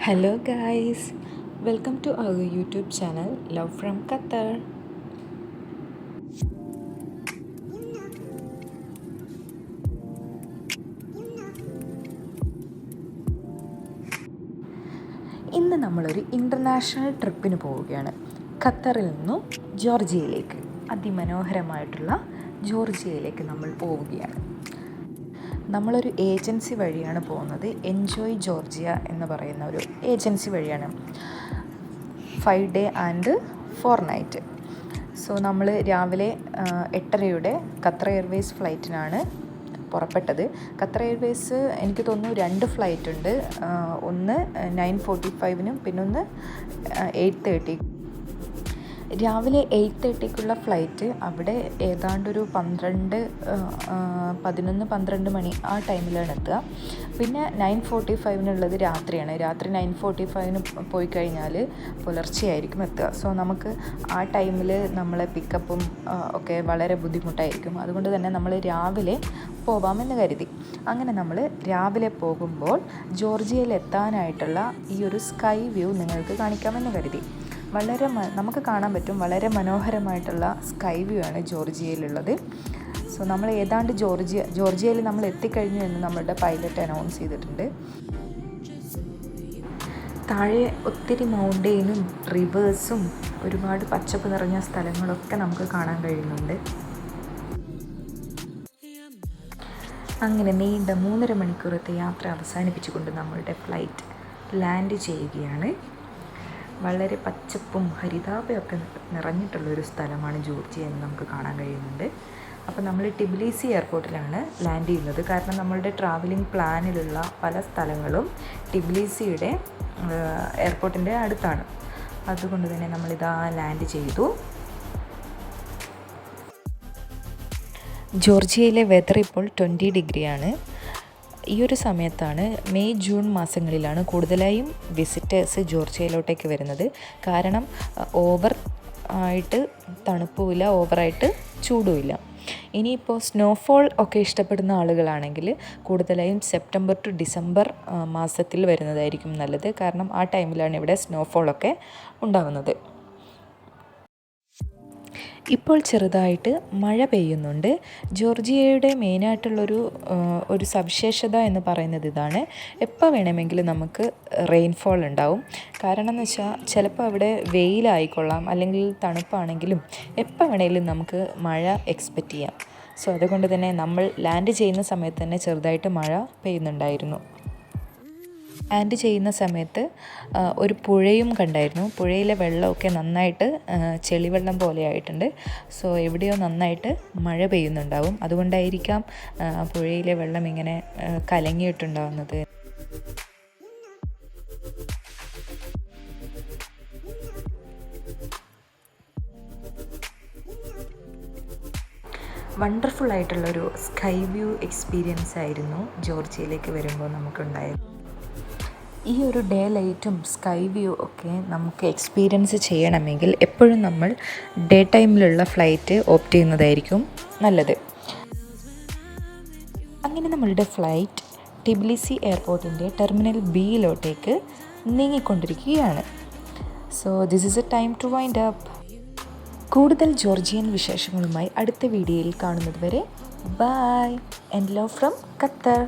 Hello guys, welcome to our YouTube channel Love from Qatar. ഇന്ന് നമ്മളൊരു international ട്രിപ്പിന് പോവുകയാണ്. ഖത്തറിൽ നിന്നും ജോർജിയയിലേക്ക്, അതിമനോഹരമായിട്ടുള്ള ജോർജിയയിലേക്ക് നമ്മൾ പോവുകയാണ്. നമ്മളൊരു ഏജൻസി വഴിയാണ് പോകുന്നത്. എൻജോയ് ജോർജിയ എന്ന് പറയുന്ന ഒരു ഏജൻസി വഴിയാണ്. 5 ഡേ ആൻഡ് 4 നൈറ്റ്. സോ നമ്മൾ രാവിലെ 8:30 ഖത്തർ എയർവേസ് ഫ്ലൈറ്റിനാണ് പുറപ്പെട്ടത്. ഖത്തർ എയർവേസ് എനിക്ക് തോന്നുന്നു 2 ഫ്ലൈറ്റ് ഉണ്ട്. ഒന്ന് 9:45 പിന്നൊന്ന് 8:30. രാവിലെ 8:30 ഫ്ലൈറ്റ് അവിടെ ഏതാണ്ടൊരു 11-12 മണി ആ ടൈമിലാണ് എത്തുക. പിന്നെ 9:45 രാത്രിയാണ്. രാത്രി 9:45 പോയി കഴിഞ്ഞാൽ പുലർച്ചെയായിരിക്കും എത്തുക. സോ നമുക്ക് ആ ടൈമിൽ നമ്മളെ പിക്കപ്പും ഒക്കെ വളരെ ബുദ്ധിമുട്ടായിരിക്കും. അതുകൊണ്ട് തന്നെ നമ്മൾ രാവിലെ പോവാമെന്ന് കരുതി. അങ്ങനെ നമ്മൾ രാവിലെ പോകുമ്പോൾ ജോർജിയയിൽ എത്താനായിട്ടുള്ള ഈ ഒരു സ്കൈ വ്യൂ നിങ്ങൾക്ക് കാണിക്കാമെന്ന് കരുതി. നമുക്ക് കാണാൻ പറ്റും, വളരെ മനോഹരമായിട്ടുള്ള സ്കൈ വ്യൂ ആണ് ജോർജിയയിലുള്ളത്. സോ നമ്മൾ ഏതാണ്ട് ജോർജിയയിൽ നമ്മൾ എത്തിക്കഴിഞ്ഞു എന്ന് നമ്മളുടെ പൈലറ്റ് അനൗൺസ് ചെയ്തിട്ടുണ്ട്. താഴെ ഒത്തിരി മൗണ്ടെയിനും റിവേഴ്സും ഒരുപാട് പച്ചപ്പ് നിറഞ്ഞ സ്ഥലങ്ങളൊക്കെ നമുക്ക് കാണാൻ കഴിയുന്നുണ്ട്. അങ്ങനെ നീണ്ട 3.5 മണിക്കൂറത്തെ യാത്ര അവസാനിപ്പിച്ചുകൊണ്ട് നമ്മളുടെ ഫ്ലൈറ്റ് ലാൻഡ് ചെയ്യുകയാണ്. വളരെ പച്ചപ്പും ഹരിതാപയൊക്കെ നിറഞ്ഞിട്ടുള്ളൊരു സ്ഥലമാണ് ജോർജിയ എന്ന് നമുക്ക് കാണാൻ കഴിയുന്നുണ്ട്. അപ്പോൾ നമ്മൾ ടിബിലിസി എയർപോർട്ടിലാണ് ലാൻഡ് ചെയ്യുന്നത്. കാരണം നമ്മളുടെ ട്രാവലിംഗ് പ്ലാനിലുള്ള പല സ്ഥലങ്ങളും ടിബിലിസിയുടെ എയർപോർട്ടിൻ്റെ അടുത്താണ്. അതുകൊണ്ട് തന്നെ നമ്മളിതാ ലാൻഡ് ചെയ്തു. ജോർജിയയിലെ വെതർ ഇപ്പോൾ 20 ഡിഗ്രിയാണ്. ഈ ഒരു സമയത്താണ്, മെയ് ജൂൺ മാസങ്ങളിലാണ് കൂടുതലായും വിസിറ്റേഴ്സ് ജോർജിയയിലോട്ടേക്ക് വരുന്നത്. കാരണം ഓവർ ആയിട്ട് തണുപ്പുമില്ല, ഓവറായിട്ട് ചൂടുമില്ല. ഇനിയിപ്പോൾ സ്നോഫോൾ ഒക്കെ ഇഷ്ടപ്പെടുന്ന ആളുകളാണെങ്കിൽ കൂടുതലായും സെപ്റ്റംബർ ടു ഡിസംബർ മാസത്തിൽ വരുന്നതായിരിക്കും നല്ലത്. കാരണം ആ ടൈമിലാണ് ഇവിടെ സ്നോഫോളൊക്കെ ഉണ്ടാകുന്നത്. ഇപ്പോൾ ചെറുതായിട്ട് മഴ പെയ്യുന്നുണ്ട്. ജോർജിയയുടെ മെയിനായിട്ടുള്ളൊരു സവിശേഷത എന്ന് പറയുന്നത് ഇതാണ്. എപ്പോൾ വേണമെങ്കിലും നമുക്ക് റെയിൻഫോൾ ഉണ്ടാവും. കാരണം എന്ന് വെച്ചാൽ ചിലപ്പോൾ അവിടെ വെയിലായിക്കൊള്ളാം, അല്ലെങ്കിൽ തണുപ്പാണെങ്കിലും എപ്പോൾ വേണമെങ്കിലും നമുക്ക് മഴ എക്സ്പെക്റ്റ് ചെയ്യാം. സോ അതുകൊണ്ട് തന്നെ നമ്മൾ ലാൻഡ് ചെയ്യുന്ന സമയത്ത് തന്നെ ചെറുതായിട്ട് മഴ പെയ്യുന്നുണ്ടായിരുന്നു. ലാൻഡ് ചെയ്യുന്ന സമയത്ത് ഒരു പുഴയും കണ്ടായിരുന്നു. പുഴയിലെ വെള്ളമൊക്കെ നന്നായിട്ട് ചെളിവെള്ളം പോലെ ആയിട്ടുണ്ട്. സോ എവിടെയോ നന്നായിട്ട് മഴ പെയ്യുന്നുണ്ടാവും. അതുകൊണ്ടായിരിക്കാം പുഴയിലെ വെള്ളം ഇങ്ങനെ കലങ്ങിയിട്ടുണ്ടാവുന്നത്. വണ്ടർഫുൾ ആയിട്ടുള്ളൊരു സ്കൈ വ്യൂ എക്സ്പീരിയൻസ് ആയിരുന്നു ജോർജിയയിലേക്ക് വരുമ്പോൾ നമുക്കുണ്ടായത്. ഈ ഒരു ഡേ ലൈറ്റും സ്കൈ വ്യൂ ഒക്കെ നമുക്ക് എക്സ്പീരിയൻസ് ചെയ്യണമെങ്കിൽ എപ്പോഴും നമ്മൾ ഡേ ടൈമിലുള്ള ഫ്ലൈറ്റ് ഓപ്റ്റ് ചെയ്യുന്നതായിരിക്കും നല്ലത്. അങ്ങനെ നമ്മളുടെ ഫ്ലൈറ്റ് ടിബിലിസി എയർപോർട്ടിൻ്റെ ടെർമിനൽ ബിയിലോട്ടേക്ക് നീങ്ങിക്കൊണ്ടിരിക്കുകയാണ്. So this is a time to wind up. കൂടുതൽ ജോർജിയൻ വിശേഷങ്ങളുമായി അടുത്ത വീഡിയോയിൽ കാണുന്നത് വരെ bye and love from Qatar.